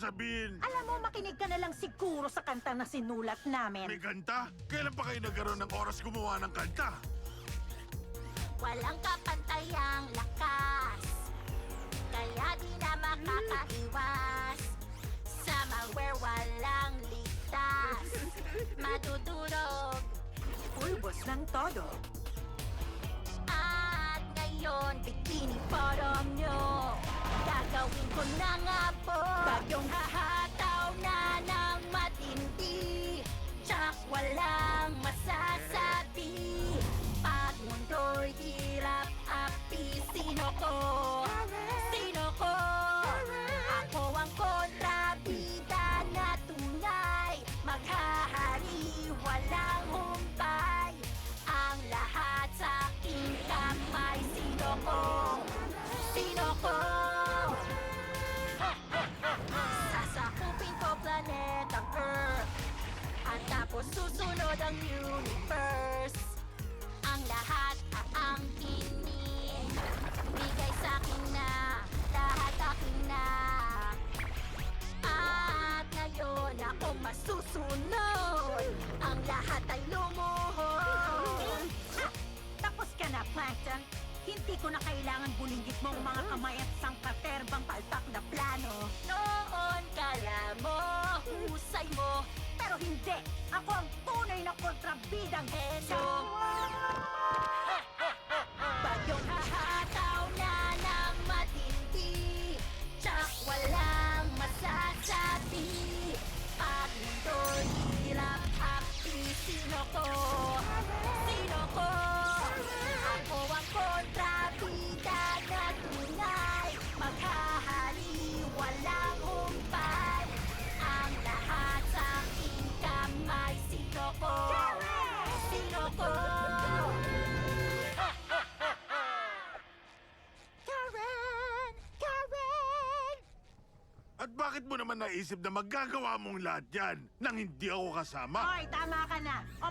sasabihin? Alam mo, makinig ka na lang siguro sa kanta na sinulat namin. May kanta? Kailan pa kayo nagkaroon ng oras gumawa ng kanta? Walang kapantayang lakas, kaya di na makakaiwas. Sa malware walang ligtas, madudurog. Pulbos ng todo. At ngayon, bikini bottom nyo, gagawin ko na nga po. Bagyong hahataw na ng matindi, tsak walang masasabi. Pag mundo'y hirap, api, sino ko? Sino ko? Ako ang kontrabida na tunay, maghahari, walang humpay. Ang lahat sa aking kamay, sino ko? Sino ko? Sasakupin ko planetang Earth, at tapos susunod ang universe. Ang lahat aangkinin, bigay sa'kin na, lahat akin na. At ngayon ako masusunod, ang lahat ay lumuhod. Tapos ka na, Plankton. Hindi ko na kailangan bulinggit mong mga kamay at sangkaterbang palpak na plano. Noon kala mo, husay mo, Pero hindi! Ako ang tunay na kontrabidang Hello. Bagyong hahataw na ng matindi, tsak walang masasabi. Pag mundo'y hirap, happy, sino ko? Sino ko? Ako ang kontrabida na tunay, maghahari, walang humpay. Ang lahat sa aking kamay, sino ko? Sino ko? Karen! Karen! At bakit mo naman naisip na magagawa mong lahat yan nang hindi ako kasama? Hoy, tama ka na! O